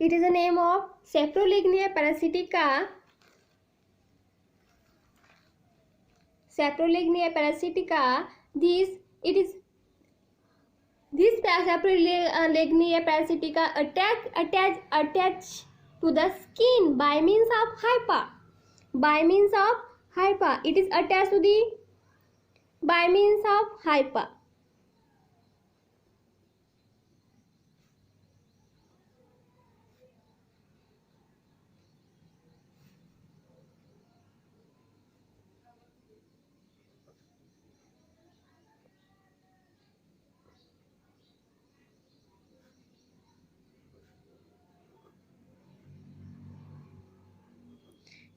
It is a name of Saprolegnia parasitica. Saprolegnia parasitica. This Saprolegnia parasitica attach to the skin by means of hypha. It is attached to the by means of hypha.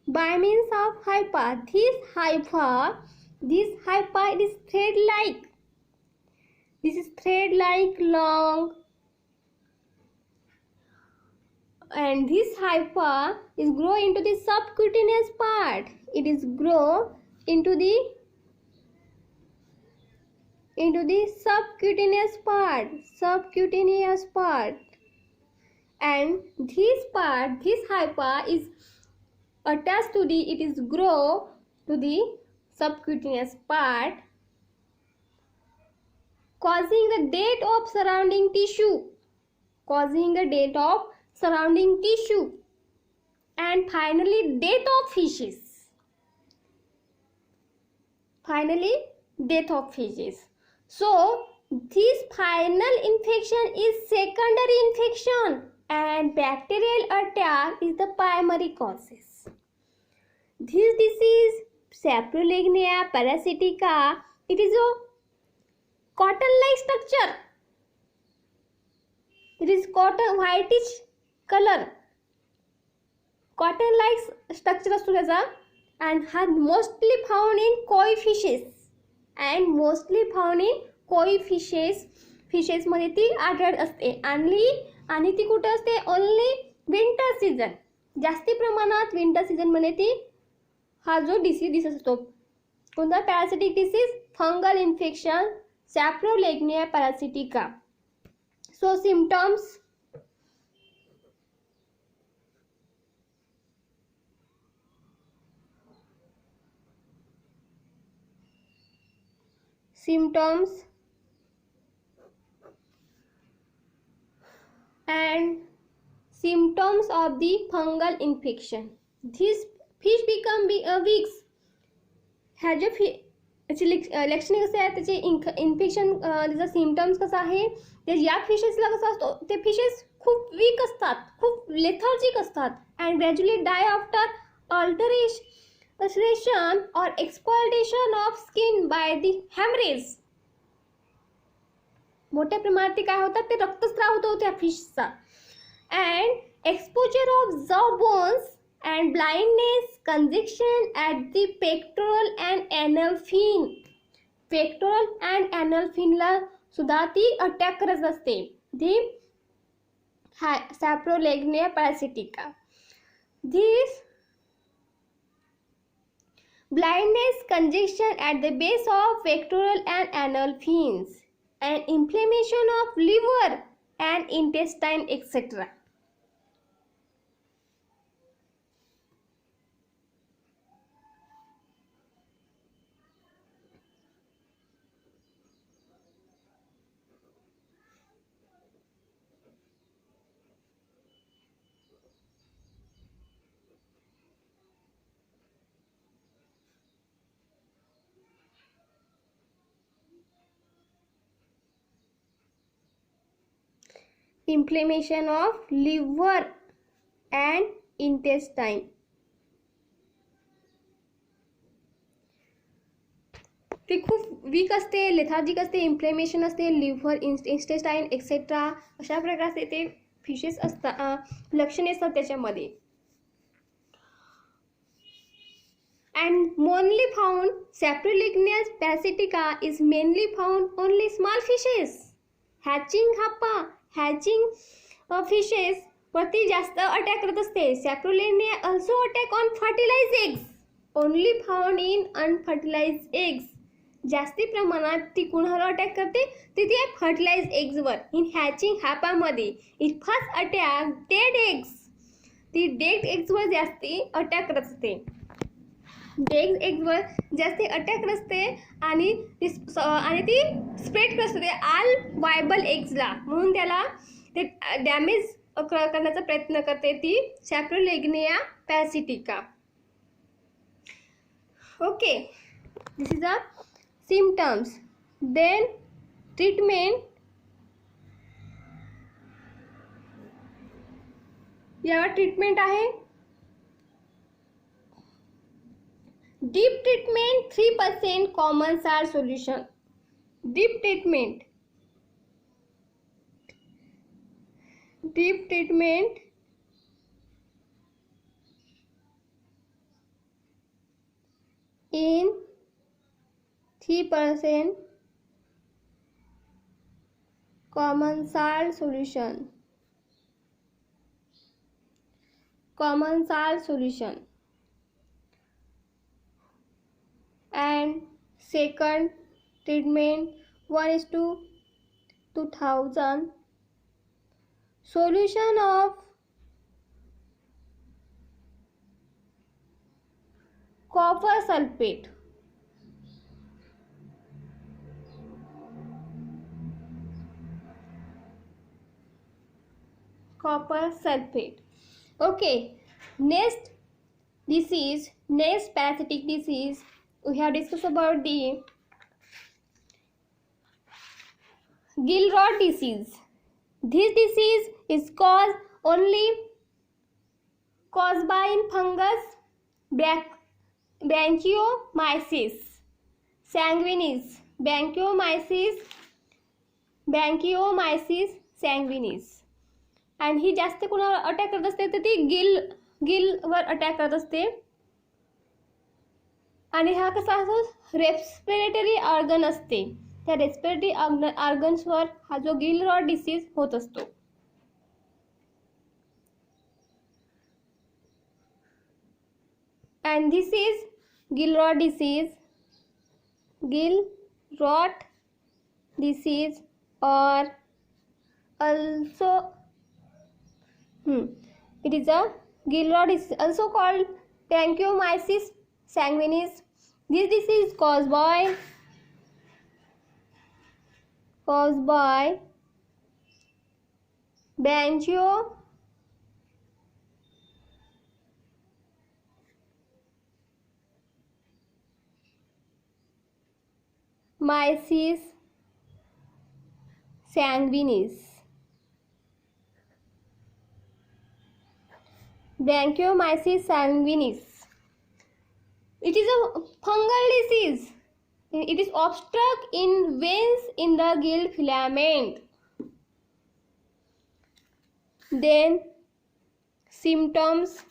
By means of hypha, this hypha is thread-like. This is thread-like long, and this hypha is grow into the subcutaneous part. It is grow into the subcutaneous part, and this hypha is attached to the, it is grow to the subcutaneous part, causing the death of surrounding tissue, and finally death of fishes. So this final infection is secondary infection and bacterial attack is the primary causes. This disease, Saprolegnia parasitica, it is a cotton-like structure. It is cotton whitish color. Cotton-like structure असतो त्याचा, and has mostly found in koi fishes. Fishes मध्ये ती आढळत असते आणि ती कुठे असते? Only winter season. जास्ती प्रमाणात विंटर सीजन मध्ये ती हा जो डिसीज दिसत असतो. कोणता? Parasitic disease, fungal infection, Saprolegnia parasitica. So symptoms. And symptoms of the fungal infection. These fish become weak. ह्या जो लक्षणे कसे आहेत त्याचे इन्फेक्शन, त्याचा सिम्पटम्स कसा आहे, ते या फिशेसला कसा असतो, ते फिशेस खूप वीक असतात, खूप लेथार्जिक असतात, and gradually die after alteration or exploitation of skin by the haemorrhage. मोठ्या प्रमाणात काय होतात, ते रक्तस्राव होतो त्या फिशचा, and exposure of jaw bones and blindness, congestion at the pectoral and anal fin. Pectoral and anal fin ला सुद्धा ती अटॅक करत असते, दी सॅप्रोलेग्निया पॅरासिटिका. This blindness, congestion at the base of pectoral and anal fins, and inflammation of liver and intestine, etc. Inflammation of liver and intestine. ते खूप week असते, lethargic असते, inflammation असते, liver, intestine etcetera, अशा प्रकारचे ते फिशेस असतात, लक्षणे असतात त्याच्यामध्ये. And mainly found, Saprolegnia parasitica is mainly found only small fishes. Hatching fishes वरती जास्त अटॅक करत असते. Saprolegnia also attack on fertilized eggs, only found in unfertilized eggs. जास्ती प्रमाणात ती कुणावर अटॅक करते, ती ती फर्टिलाइज एग्सवर. इन हॅचिंग हापामध्ये it first attack dead eggs. ती डेड एग्सवर जास्ती अटॅक करत असते. डेड एग्सवर जास्ती अटॅक करत असते आणि ती स्प्रेड करत असते ऑल वायबल एग्सला. म्हणून त्याला ते डॅमेज करण्याचा प्रयत्न करते ती Saprolegnia parasitica. Okay, this is a symptoms. Then treatment. यावर ट्रीटमेंट आहे. Dip treatment 3% common salt solution. Dip treatment in 3% common salt solution. And second treatment 1:2000 solution of copper sulfate. Okay, next parasitic disease, we have discussed about the gill rot disease. This disease is caused by fungus Branchiomyces sanguinis. आणि ही जास्त कोणावर attack करत असते, तर ती गिलवर attack करत असते. आणि हा कसा असतो, रेस्पिरेटरी ऑर्गन असते, त्या रेस्पिरेटरी ऑर्गन्सवर हा जो गिल रॉट डिसीज होत असतो. and this is gill rot disease or also it is a gill rot disease, also called Branchiomyces sanguinis. This disease caused by Branchiomyces sanguinis. It is a fungal disease. It is obstruct in veins in the gill filament. Then symptoms.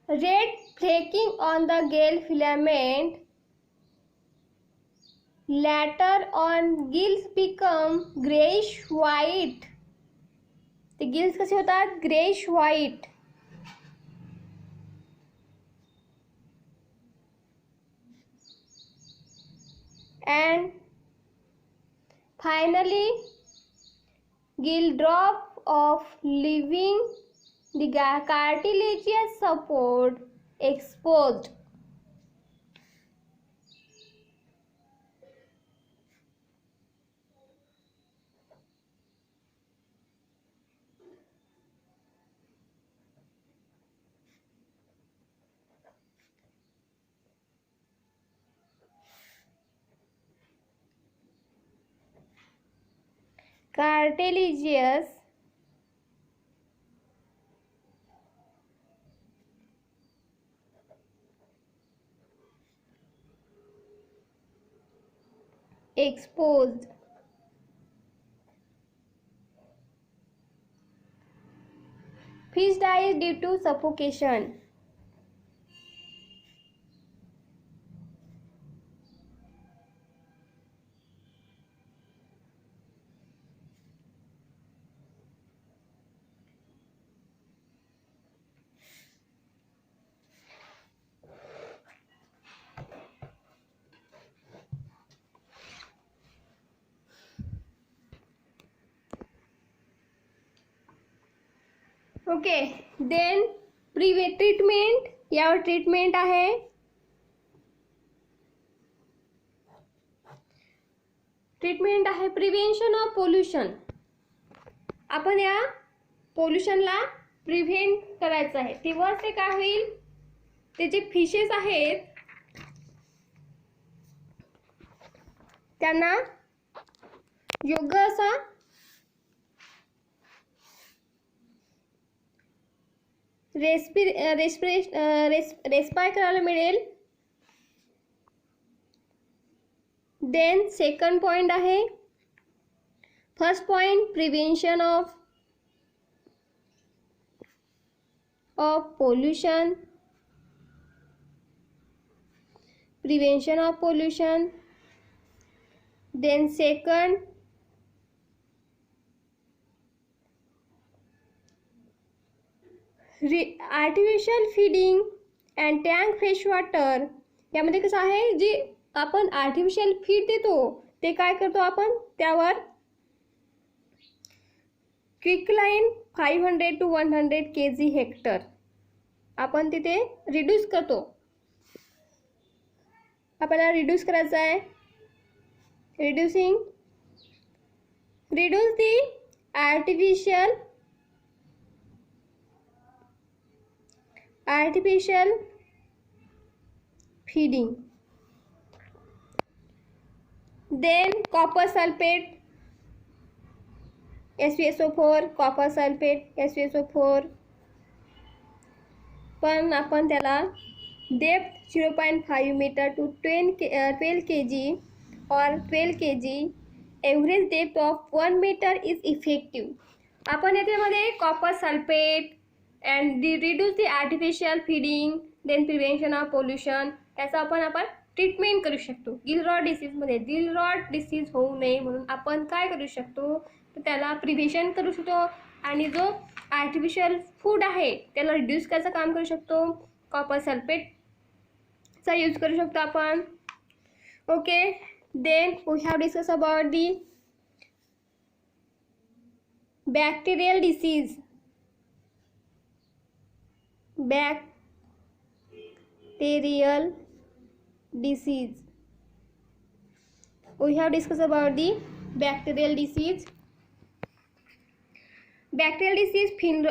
Red flaking on the gill filament. Later on gills become grayish white. The gills कसे होतात, grayish white. And finally gill drop off, leaving the cartilaginous support exposed. Cartilaginous exposed. Fish dies due to suffocation. Okay, then treatment, यावर treatment आहे. Treatment आहे prevention of pollution. आपण या पोल्युशनला prevent करायचं आहे. तेव्हाच ते काय होईल, ते जे फिशेस आहेत त्यांना योग्य असा रेस्पायर करायला मिळेल. देन सेकंड पॉइंट आहे, first point prevention of pollution. Prevention of pollution. Then second artificial feeding and tank fresh water. यामध्ये कसं आहे, जी आपण आर्टिफिशियल फीड देतो ते काय करतो आपण, त्यावर क्विकलाइन 500 to 100 kg हेक्टर आपण तिथे रिड्यूस करतो. आपल्याला रिड्यूस करायचं आहे. Reduce the artificial feeding. Then copper sulfate, SvSO4, copper sulfate, SvSO4. पण आपण त्याला डेप्थ 0.5 मीटर टू 12 kg और 12 kg average depth of 1 metre is effective. आपण याच्यामध्ये copper sulphate and reduce the artificial feeding, then prevention of pollution, याचा आपण treatment करू शकतो. गिलरॉड डिसीजमध्ये गिलरॉड डिसीज होऊ नये म्हणून आपण काय करू शकतो, तर त्याला प्रिव्हेंशन करू शकतो. आणि जो आर्टिफिशियल फूड आहे त्याला रिड्यूस करायचं काम करू शकतो. कॉपर सल्फेटचा यूज करू शकतो आपण. Okay, then we have discuss about the bacterial disease. Bacterial disease. We have discussed about the bacterial disease. Bacterial disease, fin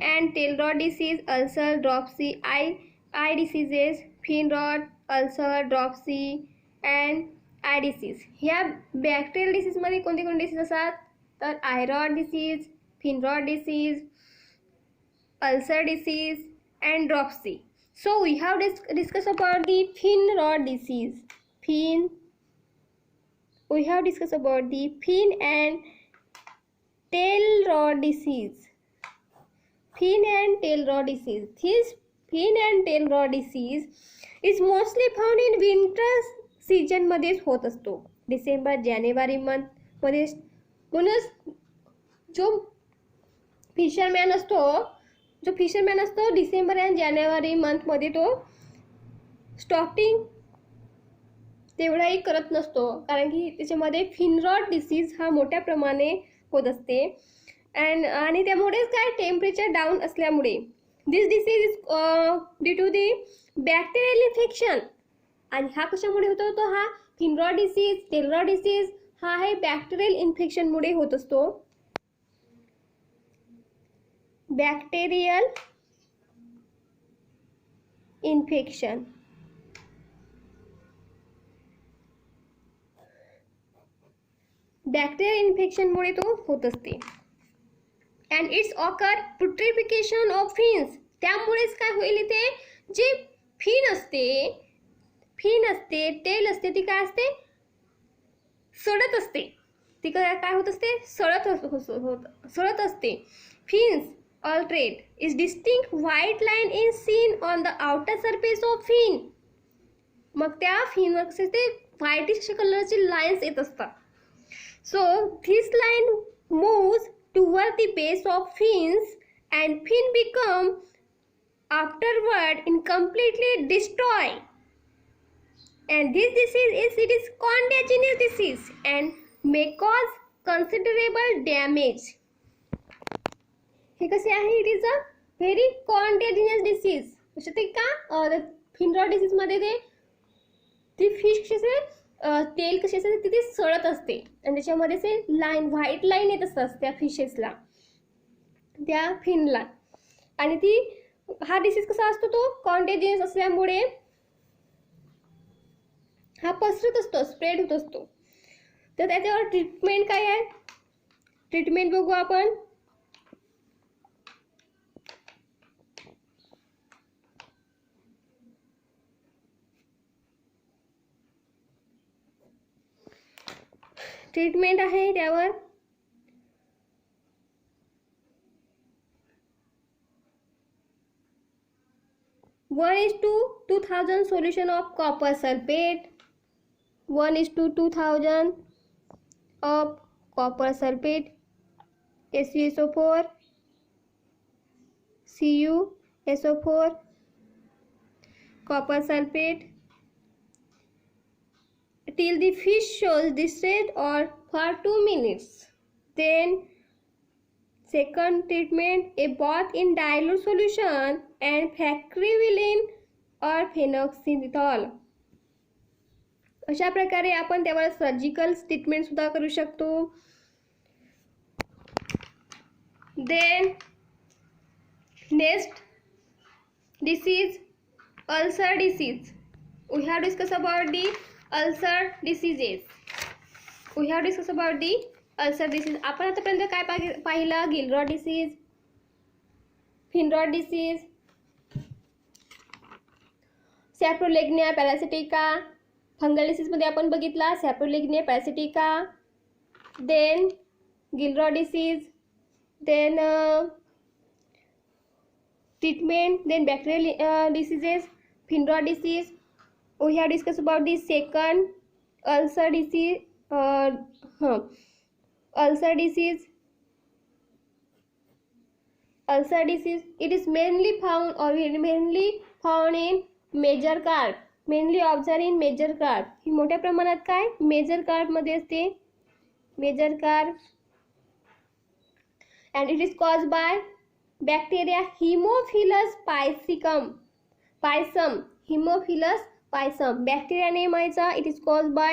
and tail rot disease, ulcer, dropsy, eye diseases, fin rot, ulcer, dropsy and eye disease. ह्या bacterial disease मध्ये कोणते कोणते disease असतात, तर eye rot disease, fin rot disease, ulcer disease and dropsy. So we have discussed about the fin rot disease. We have discussed about the fin and tail rot disease. Fin and tail rot disease. This fin and tail rot disease is mostly found in winter season मध्येच होत असतो. December January month मध्ये. म्हणूनच जो fisherman असतो December आणि जानेवारी मंथमध्ये तो stocking तेवढाही करत नसतो, कारण की त्याच्यामध्ये फिन रॉट डिसीज हा मोठ्या प्रमाणे होत असते. आणि त्यामुळेच काय, टेम्परेचर डाऊन असल्यामुळे this disease is due to the bacterial infection. आणि हा कशामुळे होतो, तो हा fin rot disease, tail rot disease हा आहे बॅक्टेरियल इन्फेक्शनमुळे होत असतो. Bacterial infection. बॅक्टेरियल इन्फेक्शनमुळे तो होत असते. And it's occur putrefaction of fins. त्यामुळेच काय होईल, इथे जे फिन असते, टेल असते, ती काय असते, सडत असते, ती काय होत असते, सडत असते. Fins altered is distinct white line in seen on the outer surface of fin. मग त्या फिनवर कसे ते व्हाईटिश कलरची लाईन्स येत असतात. So this line moves toward the base of fins and fin become afterward incompletely destroyed, and this disease is contagious disease and may cause considerable damage. हे कसे आहे, it is a very contagious disease. कसे ते का fin rot disease मध्ये ती fish कसे तेल कसे असते तिथे सळत असते आणि त्याच्यामध्ये से लाईन व्हाईट लाईन येत असतात त्या फिशेसला, त्या फिनला. आणि ती हा डिसीज कसा असतो, तो कॉन्टेजियस असल्यामुळे हा पसरत असतो, स्प्रेड होत असतो. तर त्याच्यावर ट्रीटमेंट काय आहे, ट्रीटमेंट बघू आपण. ट्रीटमेंट आहे त्यावर one is to 2000 solution of copper sulfate, 1:2000 of copper sulfate, SuSO4, CuSO4, copper sulfate till the fish shows distress or for 2 minutes. Then second treatment, a bath in dilute solution and factoryvilline or phenoxyethanol. अशा प्रकारे आपण त्यावर surgical treatment सुद्धा करू शकतो. Then next disease, ulcer disease. We have discussed about the ulcer diseases. We have discussed about the ulcer disease. आपण आतापर्यंत काय पाहिलं, gill rot disease, fin rot disease, Saprolegnia parasitica. Fungal disease मध्ये आपण बघितला Saprolegnia parasitica, then gill rot disease, then treatment, then bacterial diseases, fin rot disease. We have discussed about the second ulcer disease. Ulcer disease. Ulcer disease. It is mainly found in major carp. Mainly observed in major carp. ही मोठ्या प्रमाणात काय major carp मध्ये असते, major carp. And it is caused by bacteria Haemophilus piscicum. Haemophilus piscum. Bacteria name is it is caused by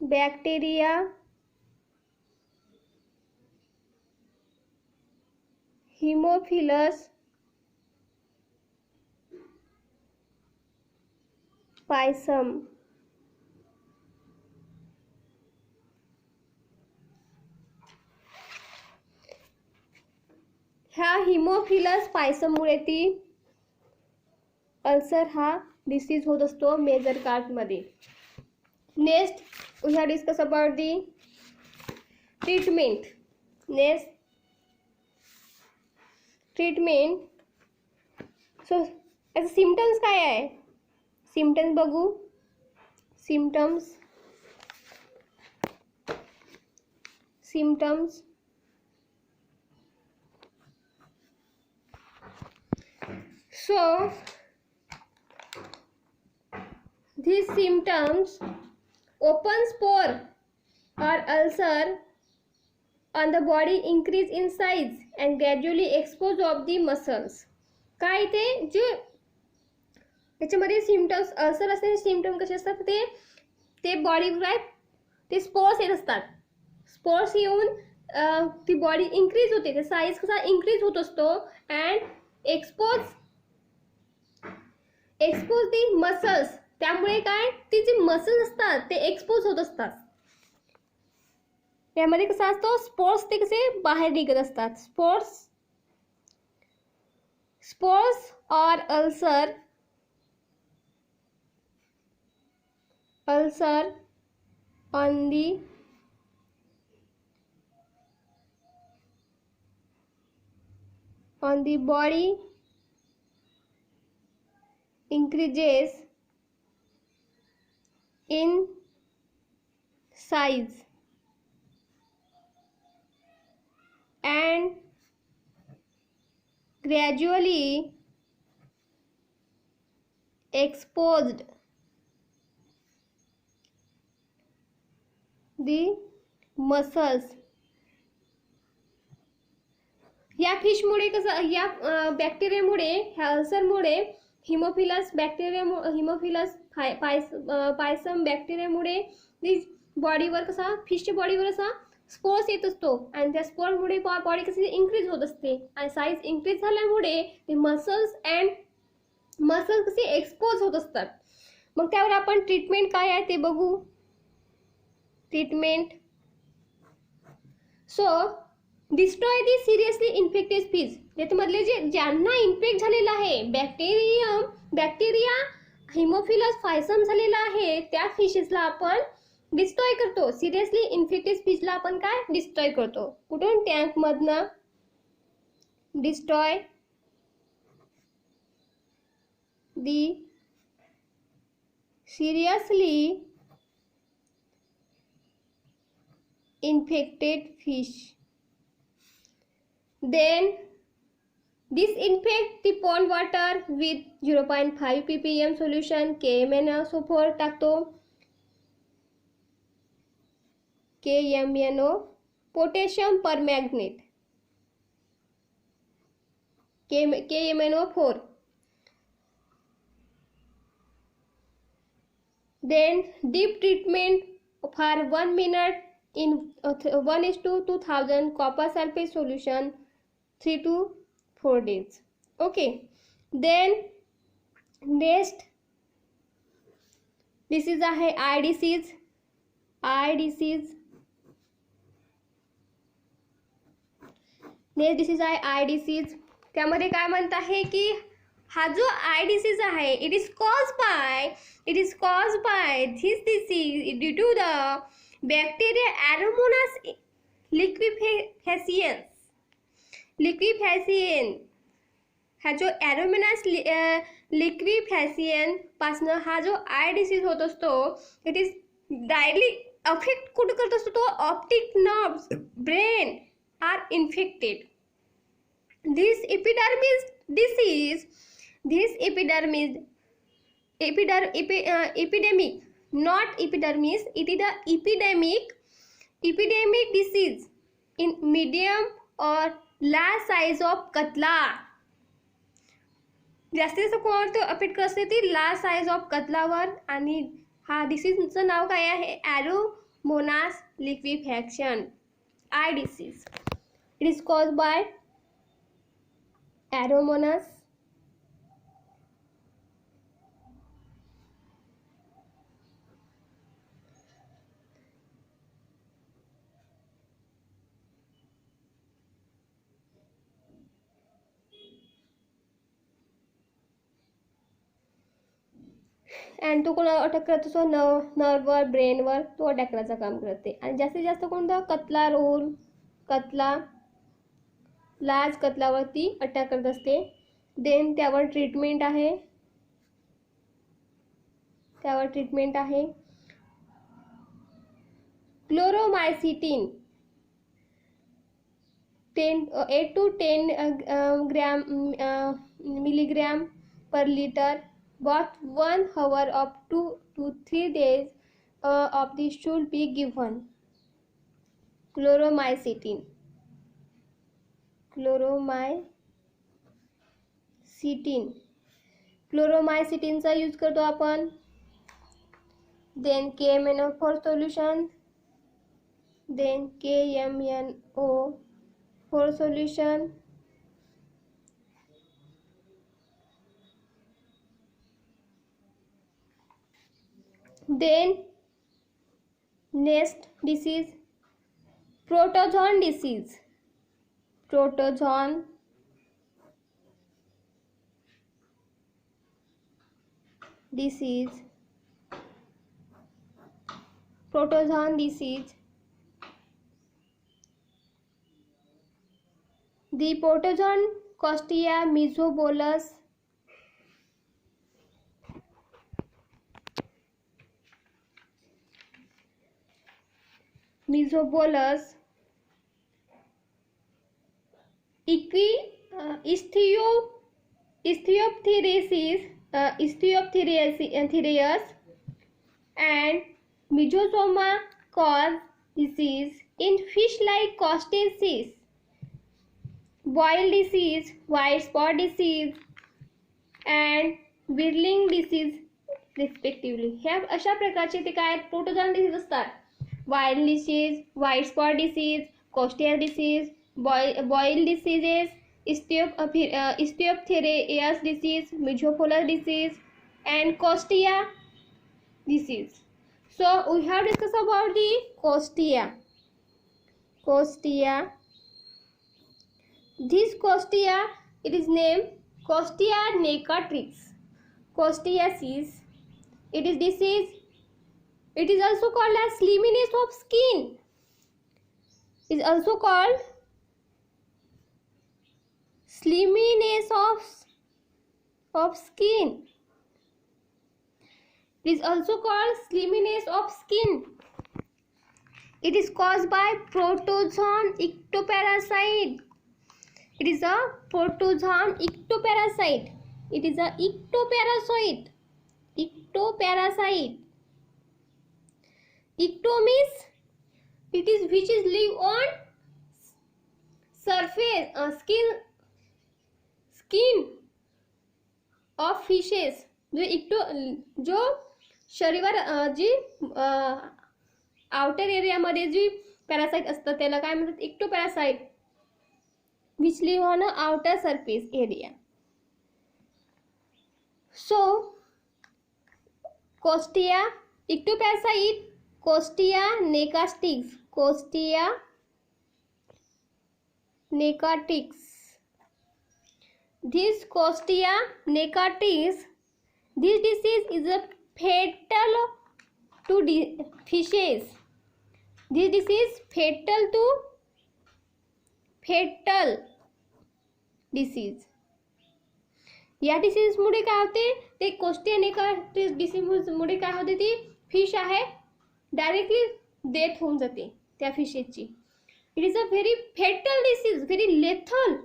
bacteria Haemophilus piscum. ह्या Haemophilus piscium मुळे ती ulcer हा डिसीज होत असतो मेजर कार्प मध्ये. Next we have discuss about the treatment. Next treatment. So याचे symptoms काय आहे, सिम्पटम्स बघू. Symptoms So these symptoms, open spore or ulcer on the body, increase in size and gradually expose of the muscles. काय ते जे याच्यामध्ये symptoms ulcer असणारे symptom कसे असतात, ते बॉडीवर ते स्पोर्स येत असतात. स्पोर्स येऊन ती बॉडी इन्क्रीज होते, ते साईज कसा इन्क्रीज होत असतो. अँड एक्सपोज दी मसल्स, त्यामुळे काय ती जी मसल्स असतात ते एक्सपोज होत असतात. त्यामध्ये कसा असतो स्पोर्स ते कसे बाहेर निघत असतात. Spores spores or ulcer on the body increases in size and gradually exposed the muscles. या फिशमुळे कसं, या बॅक्टेरियामुळे, ह्या अल्सरमुळे, हिमोफिलस पायसम बॅक्टेरियामुळे बॉडीवर कसा, फिशच्या बॉडीवर असा स्पोर्स येत असतो आणि त्या स्पोर्समुळे बॉडी कशी इन्क्रीज होत असते आणि साईज इन्क्रीज झाल्यामुळे ते मसल्स कसे एक्सपोज होत असतात. मग त्यावर आपण ट्रीटमेंट काय आहे ते बघू. Treatment, so destroy the seriously infected fish. याच्यामधले ज्यांना इन्फेक्ट झालेला आहे, बॅक्टेरिया हिमोफिलस फायसम झालेला आहे, त्या फिशेसला आपण डिस्ट्रॉय करतो. सिरियसली इन्फेक्टेड फिशला आपण काय डिस्ट्रॉय करतो. कुठून? टँक मधनं. Destroy the seriously infected fish. Then disinfect the pond water with 0.5 ppm solution KMNO4 टाकतो. KMNO potassium permanganate KMNO4. Then deep treatment for 1 minute in 1:2000 copper sulfate solution 3 to 4 days. Okay, then next disease आहे eye disease. Next disease आहे आय disease. त्यामध्ये काय म्हणत आहे की हा जो आय डिसीज आहे, it is cause by this disease due to the bacteria Aeromonas liquefaciens. हा जो ॲरोमोनास लिक्विफॅसियन पासनं हा जो आय डिसीज होत असतो, इट इज डायरेक्टली अफेक्ट कुठं करत असतो तो, optic nerves, brain are infected. This epidermis disease, epidemic, not epidermis, it is the epidemic disease in medium or large size of कतला. जास्तीत जास्त कोणावर तो अफेक्ट करते ती लार्ज साईज ऑफ कतलावर. आणि हा डिसीजचं नाव काय आहे? Aeromonas liquefaction eye disease. It is cause by Aeromonas and तो कोणावर अटॅक करत असतो? नर्ववर, ब्रेनवर तो अटॅक करायचं काम करते. आणि जास्तीत जास्त कोणता? कतला रोल, कतला, लार्ज कतलावरती अटॅक करत असते. देन त्यावर ट्रीटमेंट आहे क्लोरोमायसिटिन 8 to 10 milligram per liter, both 1 hour of 2 to 3 days of this should be given. क्लोरोमायसिटिनचा यूज करतो आपण. Then KMNO4 solution, then KMNO4 solution, then next disease protozoan disease. disease, protozoan disease. The protozoan Costia mesobolus, Ichthyopteres and Myxoma cause disease in fish-like crustaceans, boil disease, white spot disease and Whirling disease respectively. ह्या अशा प्रकारचे ते काय protozoan disease असतात. Wild disease, white spot disease, Costia disease, boil diseases, Ichthyophthirius disease, Myxobolus disease and Costia disease. So we have discussed about the Costia. This Costia, it is named Costia necatrix. Costiasis. It is disease. It is also called as slimness of skin. It is also called slimness of skin. It is also called slimness of skin. It is caused by protozoan ectoparasite. It is a protozoan ectoparasite. It is a ectoparasite. Ecto means it is which is live on surface skin of fishes. जो शरीरावर जी outer एरियामध्ये जी parasite असतात त्याला काय म्हणतात, ectoparasite, which live on a outer surface area. So Costia ectoparasite, Costia necatrix. This Costia necatrix, this disease is a fatal to fishes. This disease fatal disease. या disease मुळे काय होते, ते कोस्टिया नेकाट्रिक्स डिसीज मुळे काय होते, ती फिश आहे डायरेक्टली डेथ होऊन जाते त्या फिशेसची. It is a very fatal disease, very lethal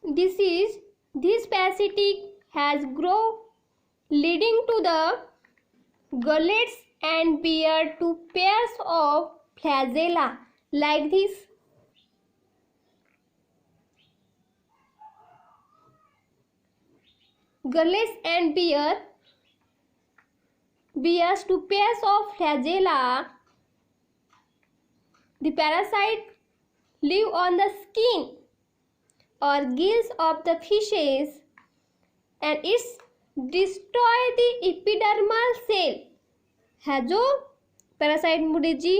disease. This parasitic has grown leading to the gullets and bear two pairs of flagella like this. Gullets and bears two pairs of flagella. The parasite live on the skin or gills of the fishes and it's destroy the epidermal cell. हा जो parasite मुळे जी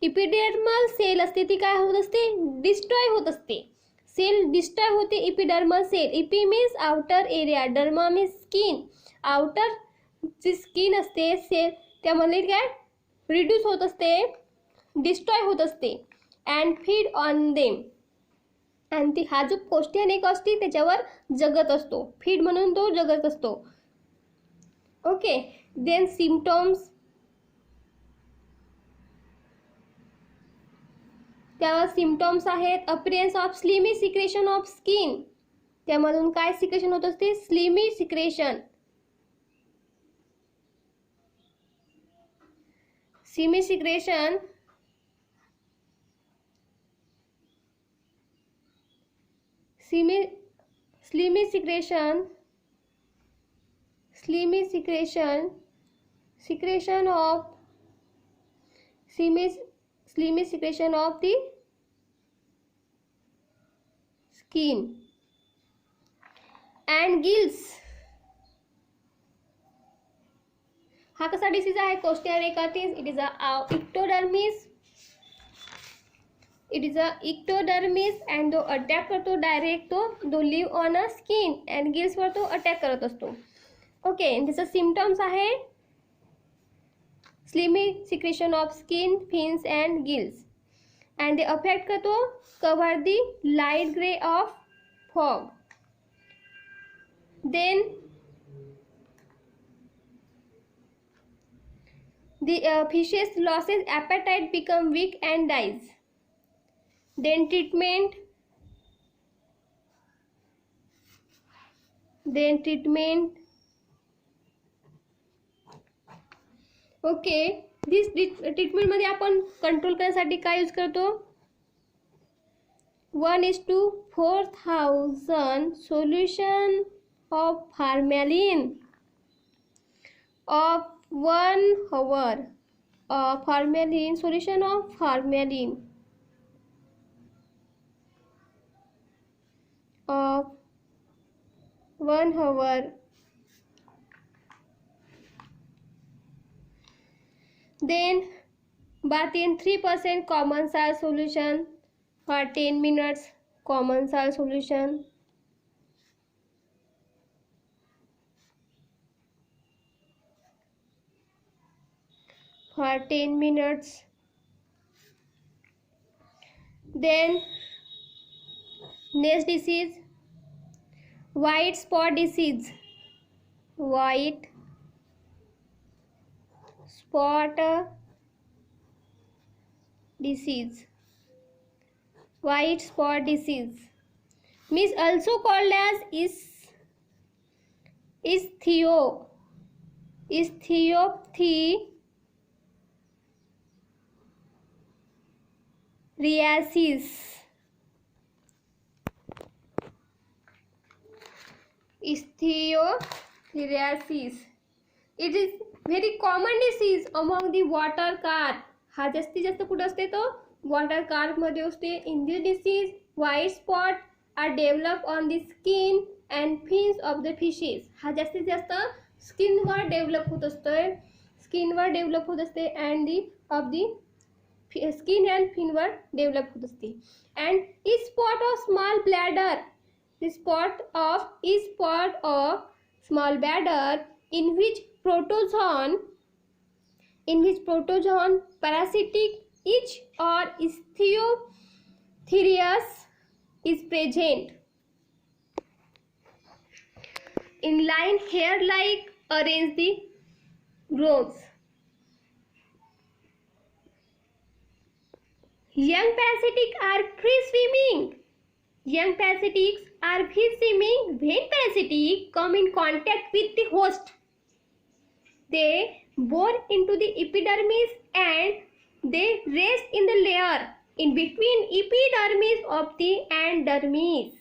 epidermal cell असते ती काय होत असते, destroy होत असते. सेल डिस्ट्रॉय होते epidermal cell. Epi means outer area, derma means skin. Outer जी स्किन असते सेल त्यामध्ये काय रिड्यूस होत असते, डिस्ट्रॉय होत असते अँड फीड ऑन देम. आणि ती हा जो कोस्टिया नेकाट्रिक्स त्याच्यावर जगत असतो, फीड म्हणून तो जगत असतो. Okay, then symptoms. त्यावर सिम्पटम्स आहेत appearance of slimy secretion of skin. त्यामधून काय सिक्रेशन होत असते, slimy secretion. Slimy secretion of the skin and gills. हा कसा डिसीज आहे, Costia necatrix. It is a ectodermis and तो अटॅक करतो डायरेक्ट, तो live on a skin and gills वर तो अटॅक करत असतो. ओके, त्याचं सिम्पटम्स आहे slimy secretion of skin, fins and gills, and they affect करतो cover the light grey of fog. Then the fishes loses appetite, become weak and dies. Then treatment. Okay, this treatment मध्ये आपण control करण्यासाठी काय use करतो? 1:4000 solution of फॉर्मॅलिन of 1 hour. Formalin, solution of formalin of 1 hour. Then bath in 3% common salt solution for 10 minutes. Common salt solution. For 10 minutes. Then next disease, white spot disease. White spot disease. White spot disease means also called as ichthyophthiriasis. Ichthyophthiriasis. It is very common disease among the water carp. हा जास्तीत जास्त कुठे असते तो water carp मध्ये असते. In this disease white spot are develop on the skin and fins of the fishes. हा जास्तीत जास्त स्किनवर डेव्हलप होत असतोय, स्किनवर डेव्हलप होत असते and the of the skin and फिनवर डेव्हलप होत असते. And is spot of small bladder. The spot of small bladder in which protozoan parasitic itch or ichthyophthirias is present. In line hair like arrange the growths. Young parasitic are free swimming. Young parasitics are free swimming when parasitic come in contact with the host. They bore into the epidermis and they rest in the layer in between epidermis of the and dermis.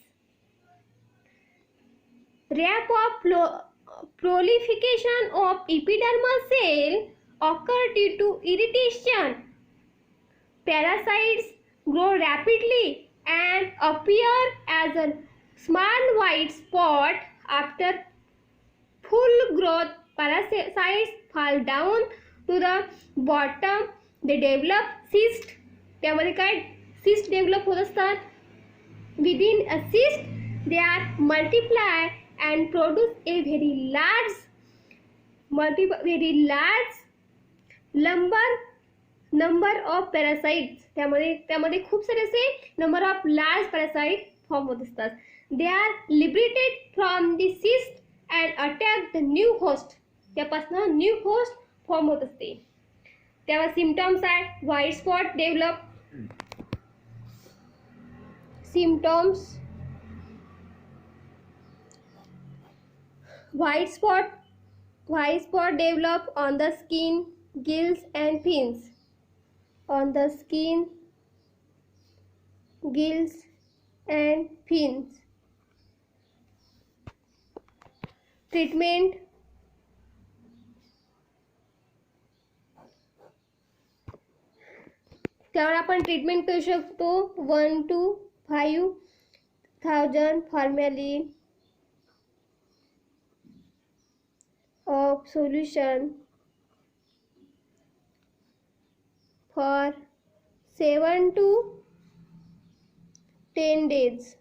Rate of proliferation of epidermal cell occur due to irritation. Parasites grow rapidly and appear as a small white spot. After full growth, parasites fall down to the bottom. They develop cyst. त्यामध्ये काय cyst develop होत असतात. Within a cyst they are multiply and produce a very large number of parasites. त्यामध्ये खूप सारे असे number of large parasites form होत असतात. They are liberated from the cyst and attack the new host. त्यापासून new host form होत असते. त्यावर सिम्पटम्स आहे white spot develop. Symptoms white spot develop on the skin, gills and fins. On the skin, gills and fins. Treatment. त्यावर आपण treatment करू शकतो 1 to 5,000 फॉर्मॅलिन of solution for 7 to 10 days.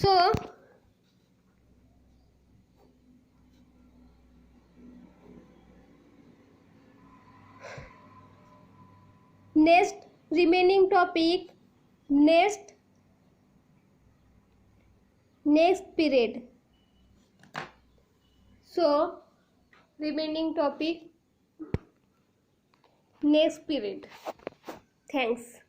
So next remaining topic, next period. So remaining topic, next period. Thanks.